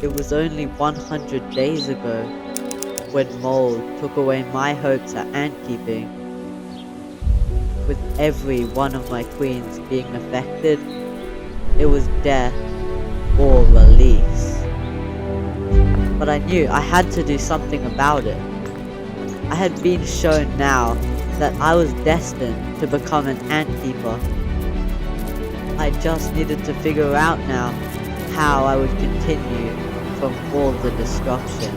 It was only 100 days ago when mold took away my hopes at ant keeping. With every one of my queens being affected, it was death or release. But I knew I had to do something about it. I had been shown now that I was destined to become an ant keeper. I just needed to figure out now how I would continue from all the destruction.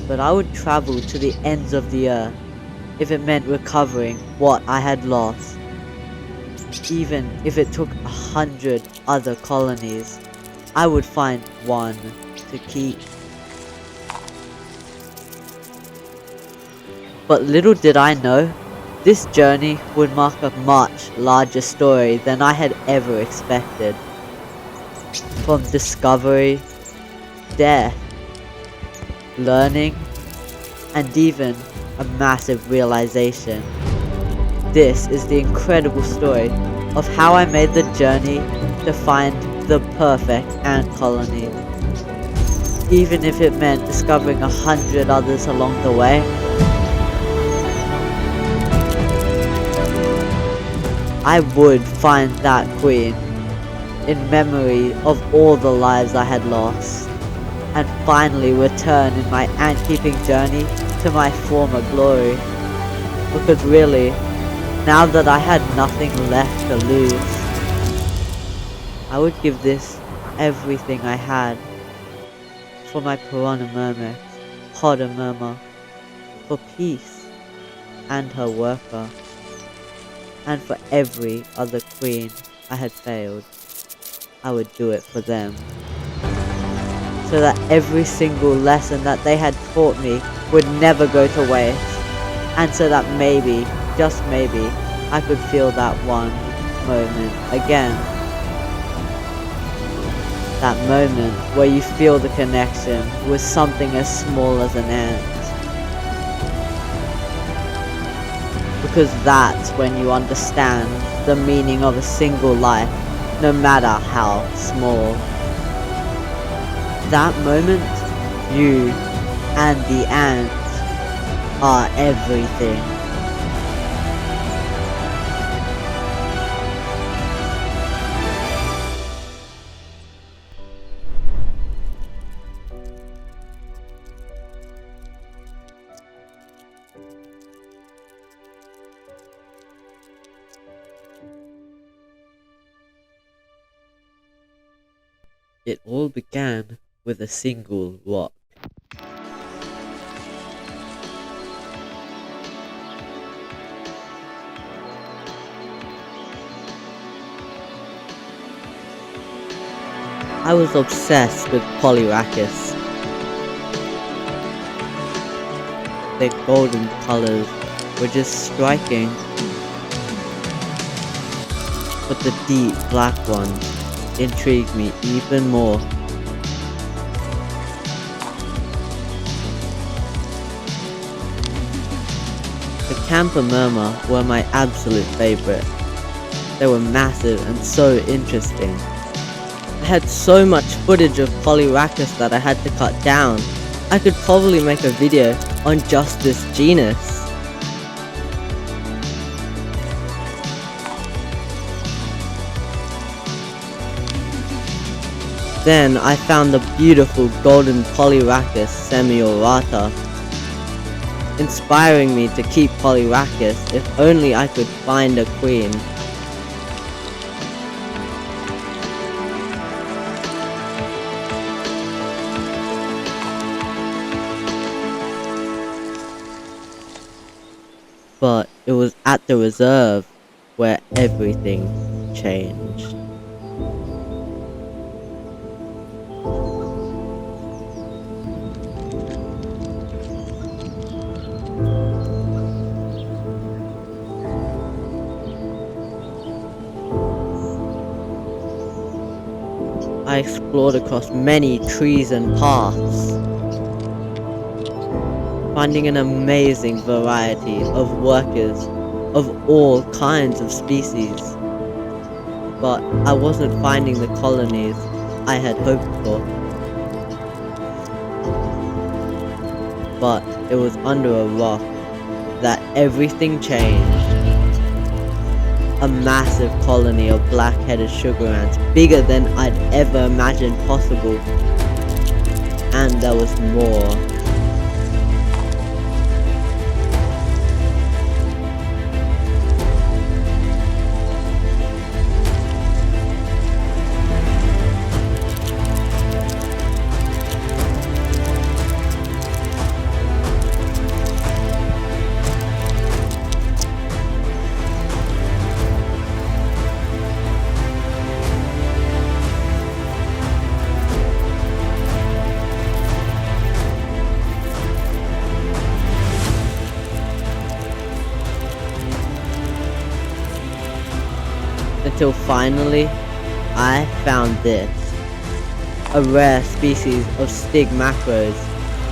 But I would travel to the ends of the earth if it meant recovering what I had lost. Even if it took 100 other colonies, I would find one to keep. But little did I know, this journey would mark a much larger story than I had ever expected. From discovery, death, learning, and even a massive realization. This is the incredible story of how I made the journey to find the perfect ant colony. Even if it meant discovering 100 others along the way. I would find that queen, in memory of all the lives I had lost, and finally return in my ant-keeping journey to my former glory. Because really, now that I had nothing left to lose, I would give this everything I had for my Polyrhachis, for peace and her worker, and for every other queen I had failed. I would do it for them, so that every single lesson that they had taught me would never go to waste, and so that maybe, just maybe, I could feel that one moment again. That moment where you feel the connection with something as small as an ant. Because that's when you understand the meaning of a single life, no matter how small. That moment, you and the ant are everything. It all began with a single rock. I was obsessed with Polyrhachis. Their golden colors were just striking. But the deep black ones intrigued me even more. The Camper Murmur were my absolute favorite. They were massive and so interesting. I had so much footage of Polyrhachis that I had to cut down. I could probably make a video on just this genus. Then I found the beautiful golden Polyrhachis semiorata, inspiring me to keep Polyrhachis if only I could find a queen. But it was at the reserve where everything changed. I explored across many trees and paths, finding an amazing variety of workers of all kinds of species. But I wasn't finding the colonies I had hoped for. But it was under a rock that everything changed. A massive colony of black-headed sugar ants, bigger than I'd ever imagined possible. And there was more. Until finally, I found this. A rare species of stigmacros.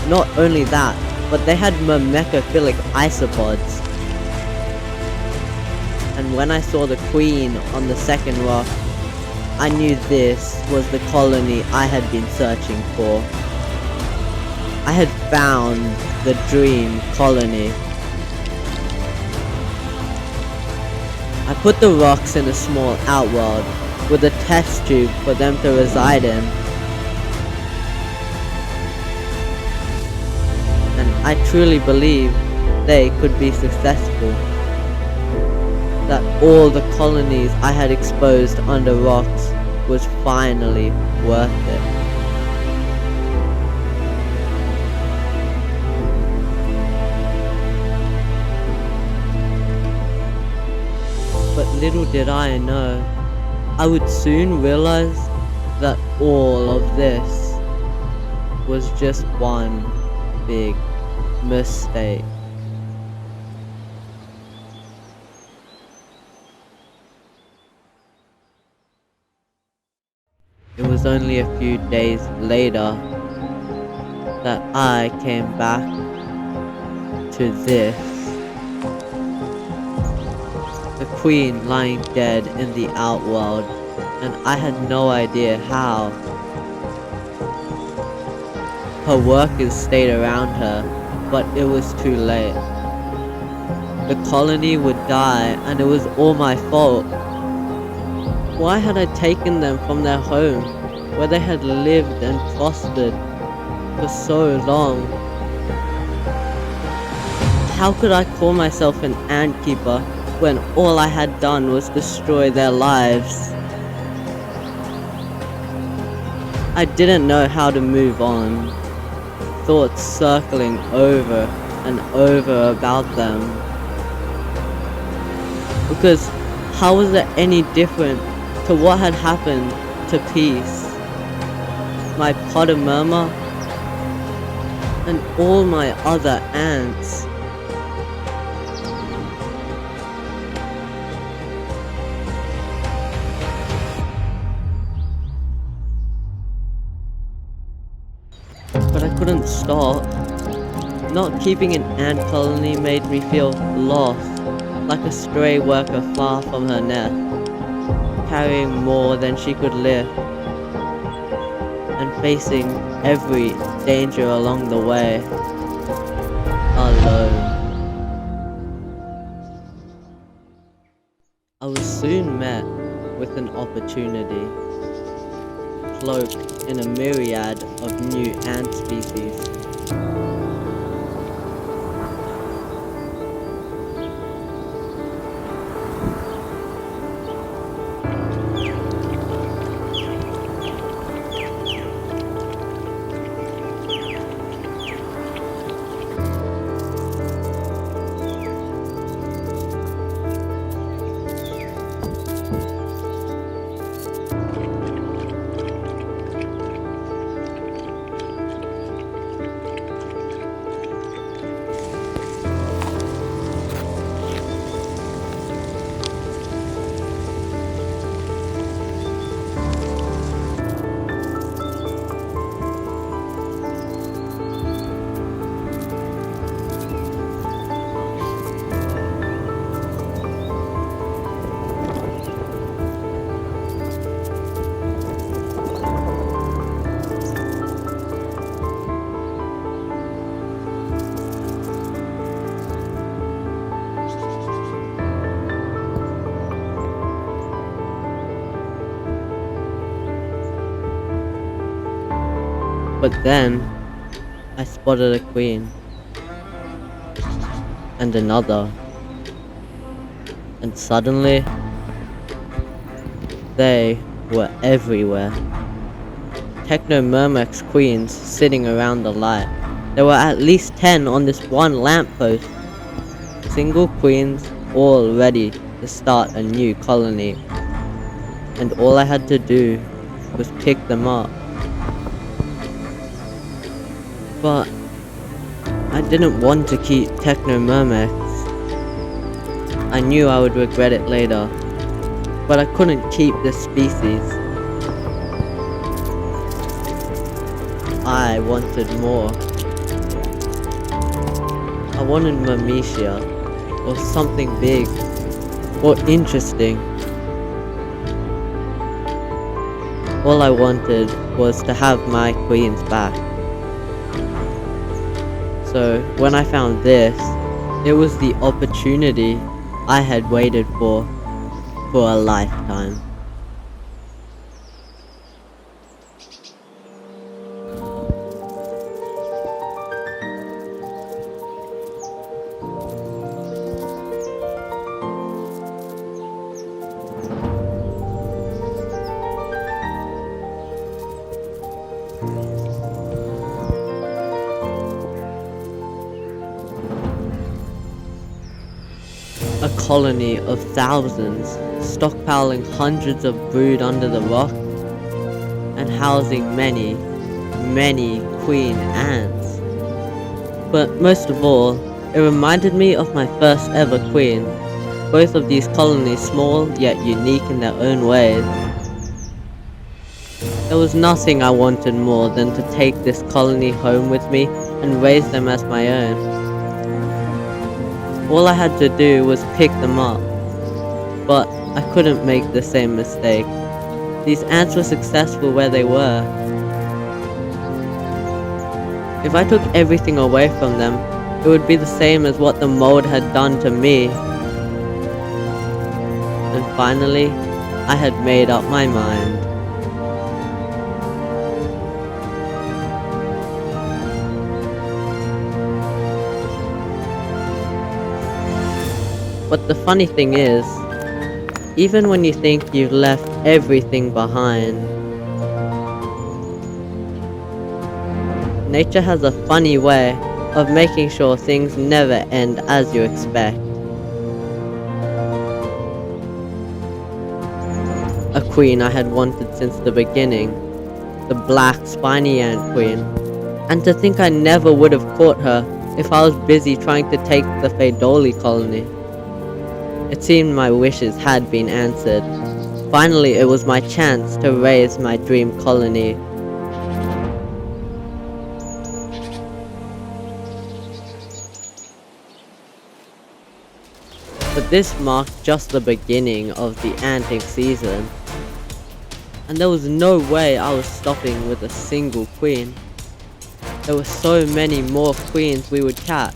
Not only that, but they had myrmecophilic isopods. And when I saw the queen on the second rock, I knew this was the colony I had been searching for. I had found the dream colony. I put the rocks in a small outworld with a test tube for them to reside in. And I truly believe they could be successful. That all the colonies I had exposed under rocks was finally worth it. But little did I know, I would soon realize that all of this was just one big mistake. It was only a few days later that I came back to this. The queen lying dead in the outworld, and I had no idea how. Her workers stayed around her, but it was too late. The colony would die, and it was all my fault. Why had I taken them from their home, where they had lived and prospered for so long? How could I call myself an ant keeper when all I had done was destroy their lives? I didn't know how to move on, thoughts circling over and over about them. Because how was it any different to what had happened to Peace, my Polyrhachis, and all my other ants? But I couldn't stop. Not keeping an ant colony made me feel lost, like a stray worker far from her nest, carrying more than she could lift, and facing every danger along the way, alone. I was soon met with an opportunity, cloaked in a myriad of new ant species. But then, I spotted a queen, and another, and suddenly, they were everywhere. Technomyrmex queens sitting around the light. There were at least 10 on this one lamppost. Single queens, all ready to start a new colony. And all I had to do was pick them up. But I didn't want to keep Technomyrmex. I knew I would regret it later, but I couldn't keep this species. I wanted more. I wanted Myrmecia, or something big, or interesting. All I wanted was to have my queens back. So when I found this, it was the opportunity I had waited for a lifetime. A colony of thousands, stockpiling hundreds of brood under the rock, and housing many, many queen ants. But most of all, it reminded me of my first ever queen, both of these colonies small yet unique in their own ways. There was nothing I wanted more than to take this colony home with me and raise them as my own. All I had to do was pick them up, but I couldn't make the same mistake. These ants were successful where they were. If I took everything away from them, it would be the same as what the mold had done to me. And finally, I had made up my mind. But the funny thing is, even when you think you've left everything behind, nature has a funny way of making sure things never end as you expect. A queen I had wanted since the beginning, the black spiny ant queen, and to think I never would have caught her if I was busy trying to take the Phaedoli colony. It seemed my wishes had been answered. Finally, it was my chance to raise my dream colony. But this marked just the beginning of the anting season. And there was no way I was stopping with a single queen. There were so many more queens we would catch.